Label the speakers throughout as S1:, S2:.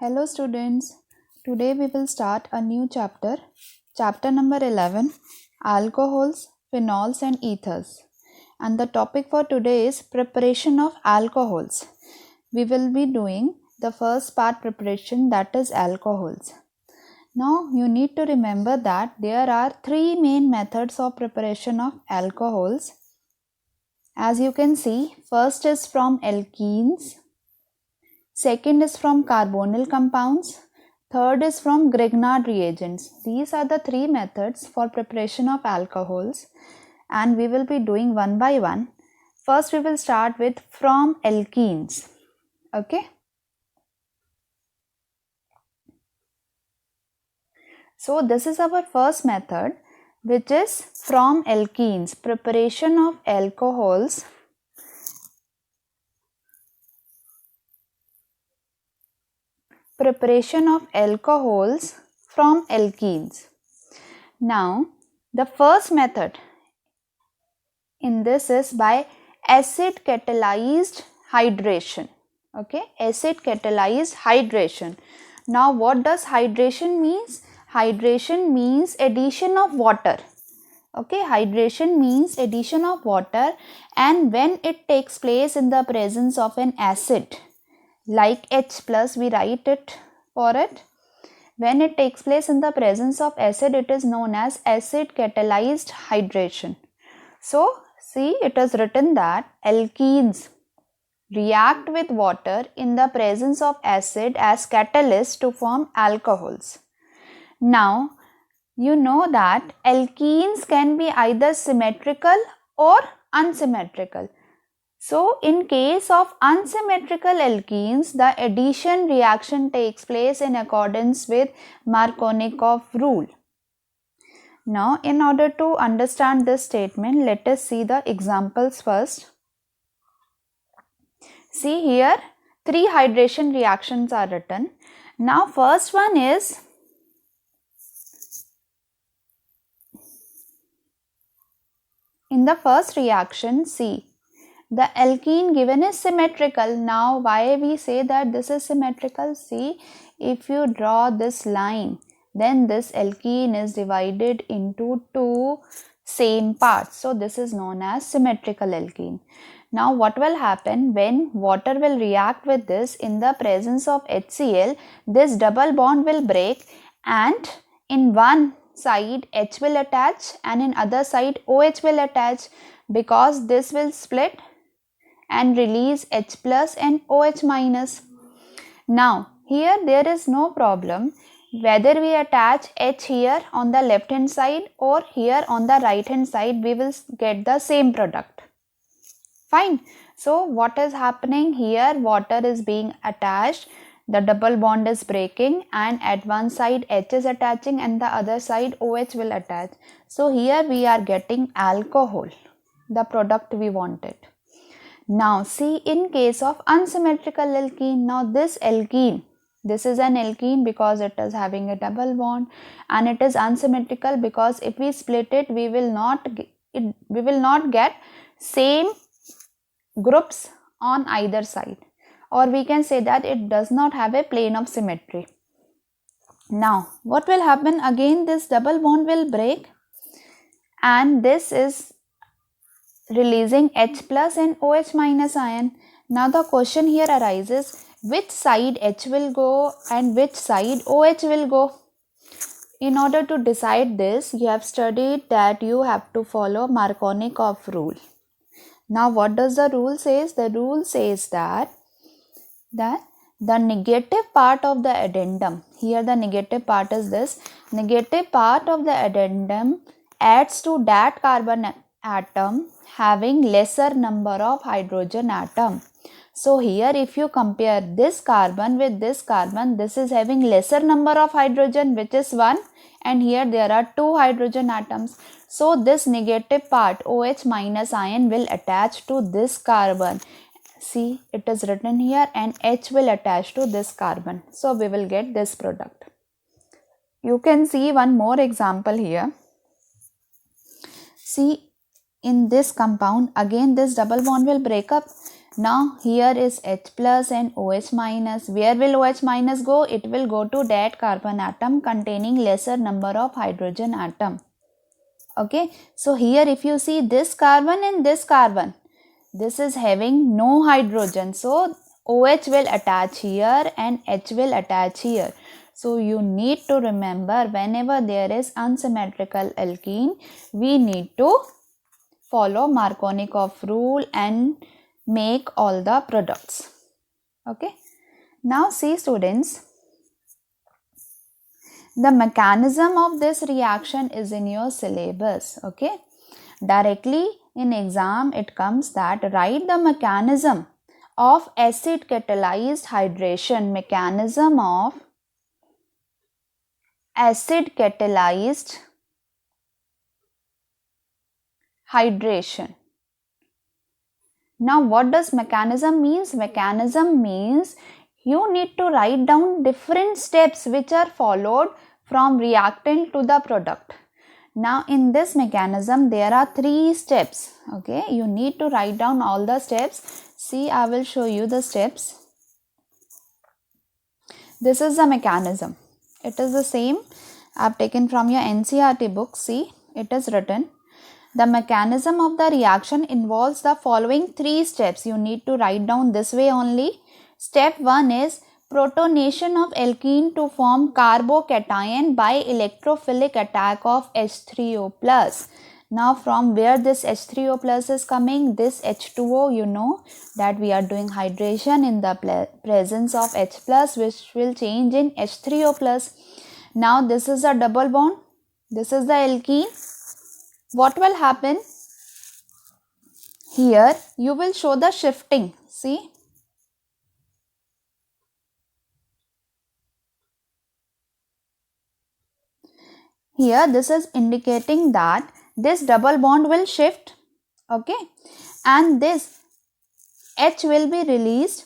S1: Hello students, today we will start a new chapter, chapter number 11, alcohols, phenols and ethers. And the topic for today is preparation of alcohols. We will be doing the first part preparation, that is alcohols. Now you need to remember that there are three main methods of preparation of alcohols. As you can see, first is from alkenes, second is from carbonyl compounds, third is from Grignard reagents. These are the three methods for preparation of alcohols and we will be doing one by one. First we will start with from alkenes. Okay. So this is our first method, which is from alkenes, preparation of alcohols. Preparation of alcohols from alkenes. Now, the first method in this is by acid catalyzed hydration. Okay, acid catalyzed hydration. Now, what does hydration means? Hydration means addition of water. Okay, hydration means addition of water, and when it takes place in the presence of an acid, like H plus, we write it for it. When it takes place in the presence of acid, it is known as acid catalyzed hydration. So, see, it is written that alkenes react with water in the presence of acid as catalyst to form alcohols. Now, you know that alkenes can be either symmetrical or unsymmetrical. So, in case of unsymmetrical alkenes, the addition reaction takes place in accordance with Markovnikov rule. Now, in order to understand this statement, let us see the examples first. See here, three hydration reactions are written. Now, first one is in the first reaction, see, the alkene given is symmetrical. Now, why we say that this is symmetrical? See, if you draw this line, then this alkene is divided into two same parts. So, this is known as symmetrical alkene. Now, what will happen when water will react with this in the presence of HCl? This double bond will break, and in one side H will attach and in other side OH will attach, because this will split and release H plus and OH minus. Now, here there is no problem whether we attach H here on the left hand side or here on the right hand side, we will get the same product. Fine. So, what is happening here? Water is being attached, the double bond is breaking, and at one side H is attaching and the other side OH will attach. So, here we are getting alcohol, the product we wanted. Now, see, in case of unsymmetrical alkene, now this alkene, this is an alkene because it is having a double bond, and it is unsymmetrical because if we split it, we will not get same groups on either side, or we can say that it does not have a plane of symmetry. Now, what will happen? Again, this double bond will break and this is releasing H plus and OH minus ion. Now, the question here arises, which side H will go and which side OH will go? In order to decide this, you have studied that you have to follow Markovnikov rule. Now, what does the rule says? The rule says that the negative part of the addendum, here the negative part is this, negative part of the addendum adds to that carbon atom having lesser number of hydrogen atom. So, here if you compare this carbon with this carbon, this is having lesser number of hydrogen, which is 1, and here there are 2 hydrogen atoms. So, this negative part OH minus ion will attach to this carbon. See, it is written here, and H will attach to this carbon. So, we will get this product. You can see one more example here. See, in this compound, again this double bond will break up. Now here is H plus and OH minus. Where will OH minus go? It will go to that carbon atom containing lesser number of hydrogen atom. Okay, so here if you see this carbon and this carbon, this is having no hydrogen. So OH will attach here and H will attach here. So you need to remember, whenever there is unsymmetrical alkene, we need to follow Markovnikov rule and make all the products. Okay. Now see students, the mechanism of this reaction is in your syllabus. Okay. Directly in exam it comes that write the mechanism of acid catalyzed hydration. Mechanism of acid catalyzed hydration. Now what does mechanism means? Mechanism means you need to write down different steps which are followed from reactant to the product. Now in this mechanism there are 3 steps. Okay, you need to write down all the steps. See, I will show you the steps. This is the mechanism. It is the same I have taken from your NCERT book. See, it is written. The mechanism of the reaction involves the following 3 steps. You need to write down this way only. Step 1 is protonation of alkene to form carbocation by electrophilic attack of H3O plus. Now from where this H3O plus is coming? This H2O, you know that we are doing hydration in the presence of H plus, which will change in H3O plus. Now this is a double bond. This is the alkene. What will happen? Here you will show the shifting. See? Here this is indicating that this double bond will shift. Okay? And this H will be released.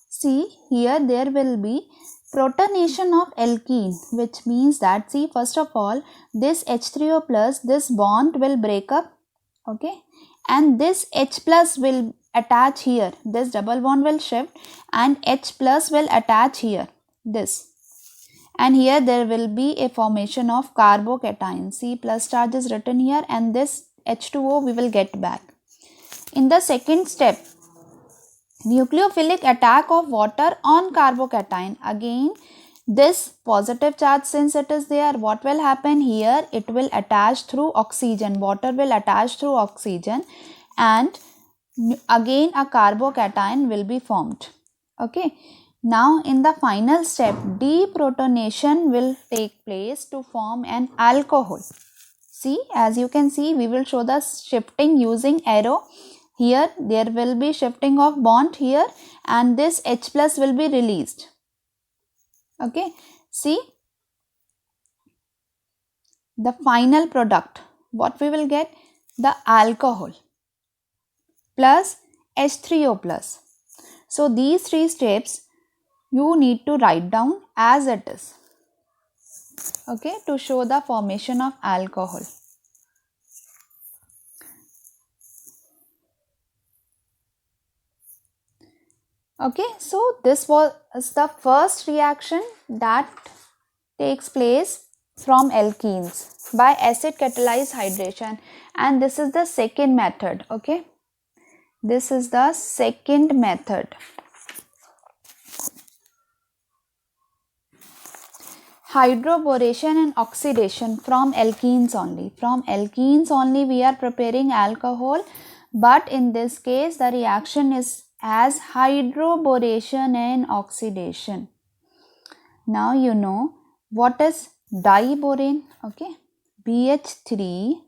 S1: See, here there will be protonation of alkene, which means that, see, first of all, this H3O plus, this bond will break up, okay, and this H plus will attach here. This double bond will shift and H plus will attach here, this. And here there will be a formation of carbocation. See, plus charge is written here, and this H2O we will get back. In the second step, nucleophilic attack of water on carbocation. Again, this positive charge, since it is there, what will happen here? It will attach through oxygen. Water will attach through oxygen, and again a carbocation will be formed. Okay. Now in the final step, deprotonation will take place to form an alcohol. See, as you can see, we will show the shifting using arrow. Here there will be shifting of bond here, and this H plus will be released. Okay. See, the final product, what we will get? The alcohol plus H3O plus. So these 3 steps you need to write down as it is. Okay, to show the formation of alcohol. Okay, so this was the first reaction that takes place from alkenes by acid catalyzed hydration, and this is the second method. Okay, this is the second method. Hydroboration and oxidation from alkenes only. From alkenes only we are preparing alcohol, but in this case the reaction is as hydroboration and oxidation. Now you know what is diborane. Okay, BH3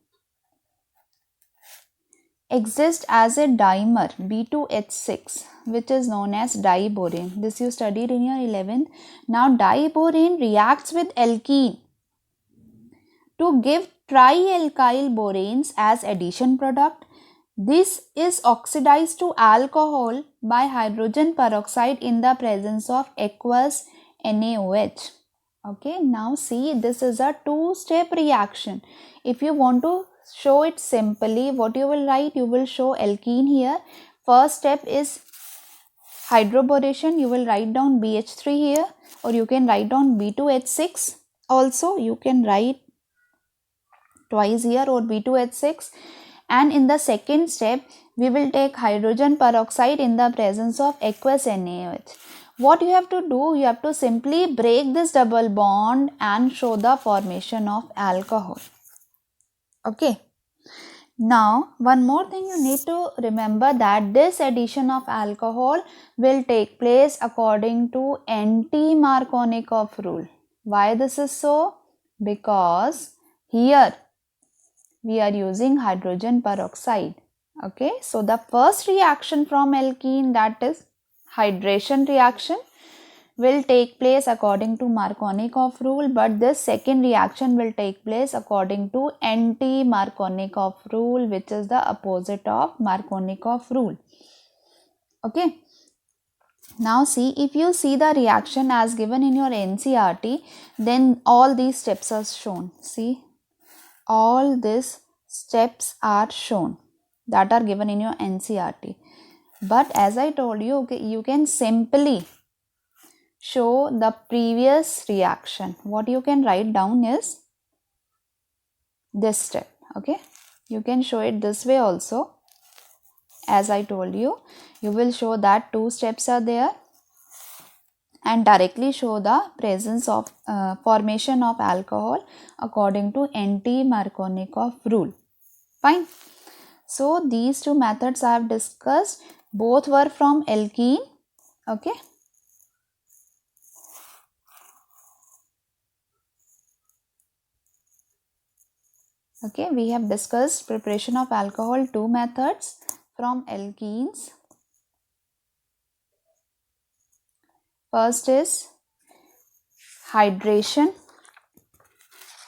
S1: exists as a dimer B2H6, which is known as diborane. This you studied in your 11th. Now diborane reacts with alkene to give trialkyl boranes as addition product. This is oxidized to alcohol by hydrogen peroxide in the presence of aqueous NaOH. Okay, now see, this is a 2-step reaction. If you want to show it simply. What you will write? You will show alkene here. First step is hydroboration. You will write down BH3 here, or you can write down B2H6. Also, you can write twice here, or B2H6. And in the second step, we will take hydrogen peroxide in the presence of aqueous NaOH. What you have to do, you have to simply break this double bond and show the formation of alcohol. Okay. Now, one more thing you need to remember, that this addition of alcohol will take place according to anti-Markovnikov rule. Why this is so? Because here we are using hydrogen peroxide. Okay, so the first reaction from alkene, that is hydration reaction, will take place according to Markovnikov rule, but this second reaction will take place according to anti-Markovnikov rule, which is the opposite of Markovnikov rule. Okay. Now see, if you see the reaction as given in your NCERT, then all these steps are shown. See, all these steps are shown that are given in your NCERT. But as I told you, okay, you can simply show the previous reaction. What you can write down is this step. Okay, you can show it this way also. As I told you, you will show that two steps are there and directly show the presence of formation of alcohol according to anti-Markovnikov rule. Fine. So these two methods I have discussed, both were from alkene. Okay. Okay, we have discussed preparation of alcohol, two methods from alkenes. First is hydration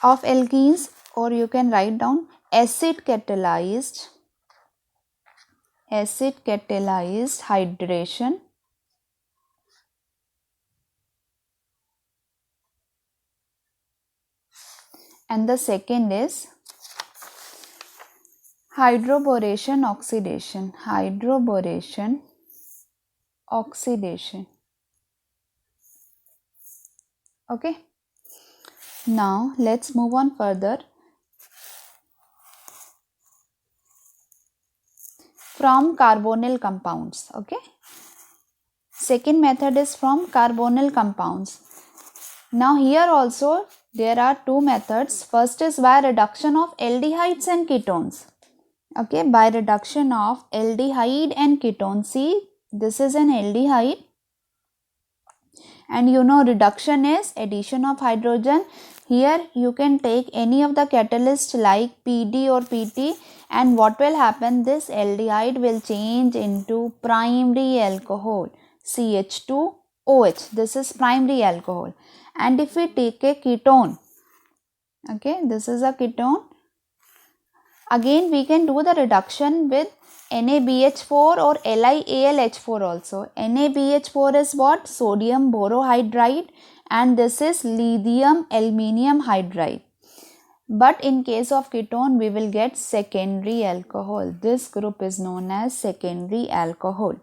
S1: of alkenes, or you can write down acid catalyzed hydration. And the second is hydroboration oxidation. Okay. Now let's move on further. From carbonyl compounds. Okay. Second method is from carbonyl compounds. Now here also there are two methods. First is by reduction of aldehydes and ketones. Okay, by reduction of aldehyde and ketone. See, this is an aldehyde, and you know reduction is addition of hydrogen. Here you can take any of the catalyst like PD or PT, and what will happen, this aldehyde will change into primary alcohol, CH2OH. This is primary alcohol. And if we take a ketone, okay, this is a ketone, again we can do the reduction with NaBH4 or LiAlH4 also. NaBH4 is what? Sodium borohydride, and this is lithium aluminium hydride. But in case of ketone, we will get secondary alcohol. This group is known as secondary alcohol.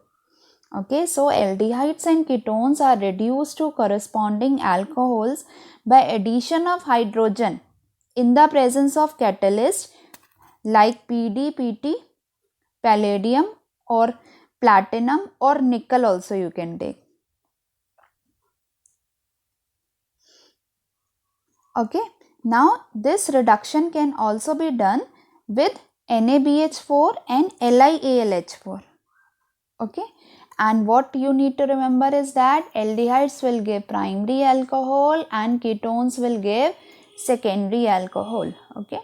S1: Okay, so aldehydes and ketones are reduced to corresponding alcohols by addition of hydrogen in the presence of catalyst like PD, PT, palladium or platinum or nickel also you can take. Okay, now this reduction can also be done with NaBH4 and LiAlH4. Okay, and what you need to remember is that aldehydes will give primary alcohol and ketones will give secondary alcohol. Okay,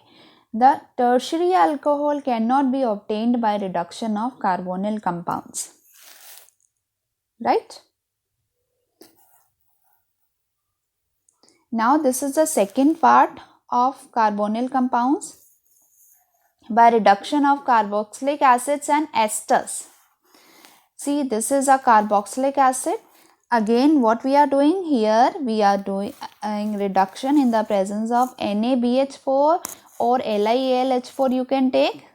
S1: the tertiary alcohol cannot be obtained by reduction of carbonyl compounds, right? Now this is the second part of carbonyl compounds, by reduction of carboxylic acids and esters. See, this is a carboxylic acid. Again, what we are doing here, we are doing reduction in the presence of NaBH4 or LiAlH4 you can take,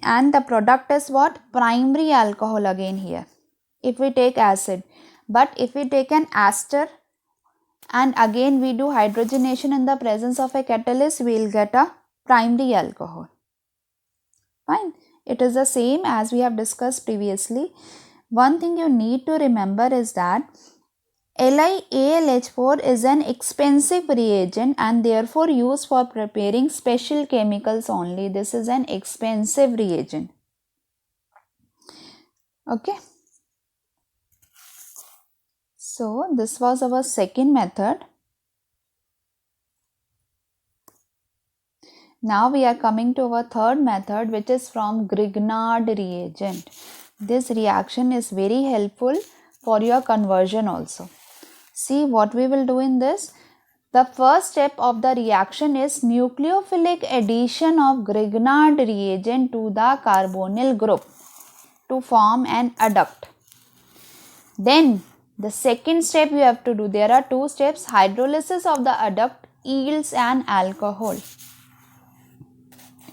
S1: and the product is what? Primary alcohol again here, if we take acid. But if we take an ester and again we do hydrogenation in the presence of a catalyst, we will get a primary alcohol. Fine. It is the same as we have discussed previously. One thing you need to remember is that LiAlH4 is an expensive reagent and therefore used for preparing special chemicals only. This is an expensive reagent. Okay. So this was our second method. Now we are coming to our third method, which is from Grignard reagent. This reaction is very helpful for your conversion also. See what we will do in this. The first step of the reaction is nucleophilic addition of Grignard reagent to the carbonyl group to form an adduct. Then the second step you have to do, there are two steps. Hydrolysis of the adduct yields an alcohol.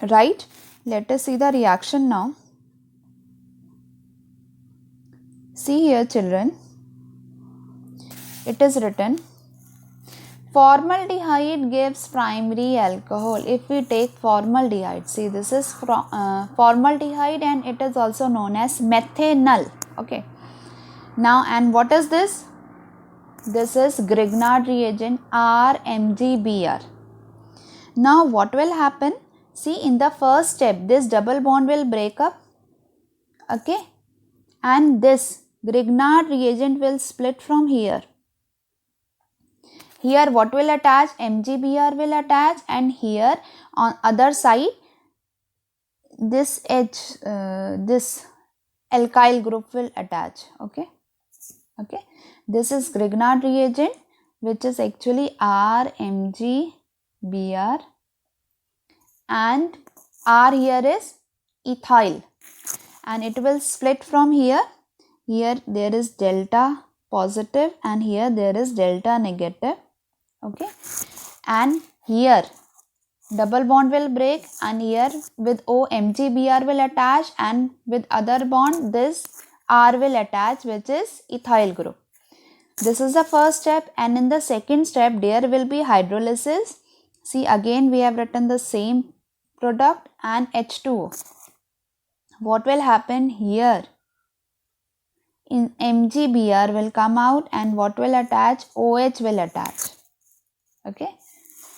S1: Right? Let us see the reaction now. See here children, it is written formaldehyde gives primary alcohol. If we take formaldehyde, see this is formaldehyde and it is also known as methanol. Okay. Now, and what is this? This is Grignard reagent RMgBr. Now what will happen? See, in the first step this double bond will break up. Okay. And this Grignard reagent will split from here. Here what will attach? MgBr will attach, and here on other side this this alkyl group will attach. Okay. Okay. This is Grignard reagent, which is actually RMgBr, and R here is ethyl, and it will split from here. Here there is delta positive and here there is delta negative. Okay, and here double bond will break, and here with O MgBr will attach, and with other bond this R will attach, which is ethyl group. This is the first step, and in the second step there will be hydrolysis. See, again we have written the same product and H2O. What will happen here? In MgBr will come out, and what will attach? OH will attach. Okay.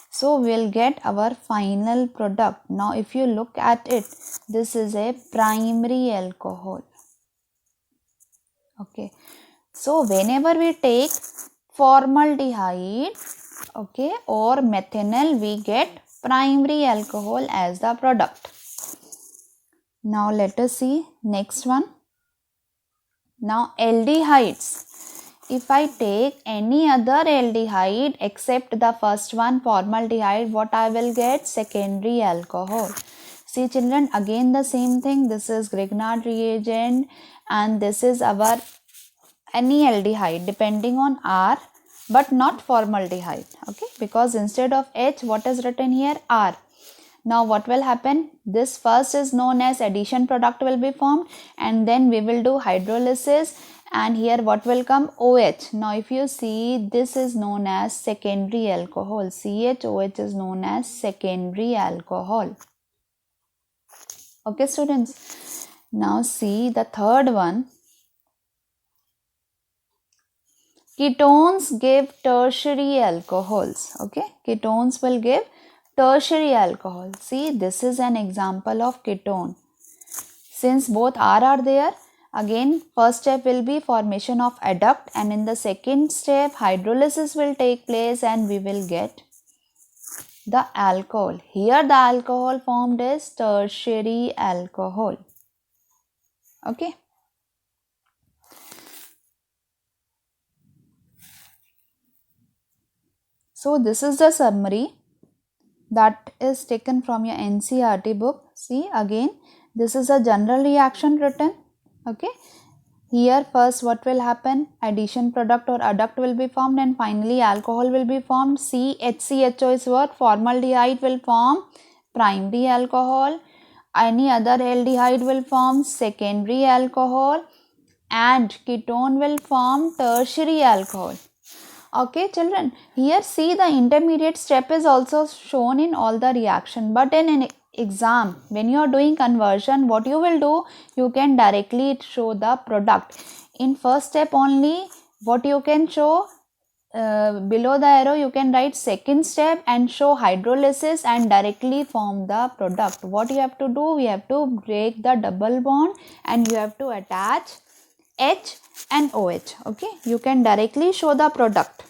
S1: So we will get our final product. Now if you look at it, this is a primary alcohol. Okay. So whenever we take formaldehyde, okay, or methanol, we get primary alcohol as the product. Now let us see next one. Now aldehydes. If I take any other aldehyde except the first one, formaldehyde, what I will get? Secondary alcohol. See children, again the same thing. This is Grignard reagent and this is our any aldehyde depending on R, but not formaldehyde. Okay, because instead of H, what is written here? R. Now what will happen? This first is known as addition product will be formed, and then we will do hydrolysis, and here what will come? OH. Now if you see, this is known as secondary alcohol. CHOH is known as secondary alcohol. Okay students. Now see the third one. Ketones give tertiary alcohols. Okay, ketones will give tertiary alcohol. See, this is an example of ketone. Since both R are there, again first step will be formation of adduct, and in the second step hydrolysis will take place and we will get the alcohol. Here the alcohol formed is tertiary alcohol. Okay. So this is the summary that is taken from your NCERT book. See, again this is a general reaction written. Okay. Here first what will happen? Addition product or adduct will be formed and finally alcohol will be formed. CHCHO is what? Formaldehyde will form primary alcohol. Any other aldehyde will form secondary alcohol and ketone will form tertiary alcohol. Okay children, here see the intermediate step is also shown in all the reaction, but in an exam when you are doing conversion, what you will do, you can directly show the product. In first step only, what you can show, below the arrow you can write second step and show hydrolysis and directly form the product. What you have to do, we have to break the double bond and you have to attach H and OH. Okay, you can directly show the product.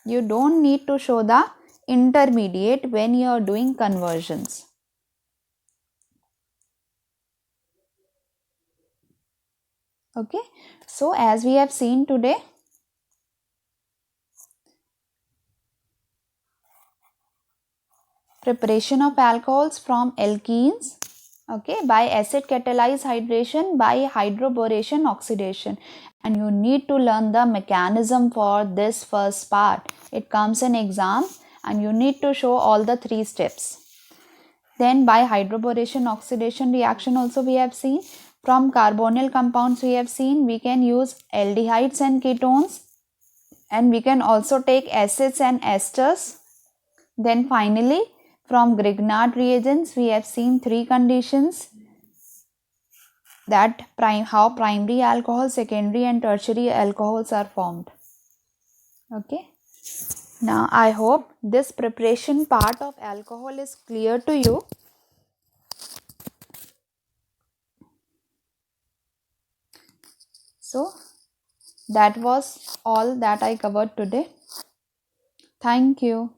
S1: You don't need to show the intermediate when you are doing conversions. Okay, so as we have seen today, preparation of alcohols from alkenes, okay, by acid catalyzed hydration, by hydroboration oxidation, and you need to learn the mechanism for this first part. It comes in exam and you need to show all the three steps. Then by hydroboration oxidation reaction also we have seen. From carbonyl compounds we have seen we can use aldehydes and ketones, and we can also take acids and esters. Then finally from Grignard reagents we have seen three conditions, that how primary alcohol, secondary and tertiary alcohols are formed. Okay. Now I hope this preparation part of alcohol is clear to you. So that was all that I covered today. Thank you.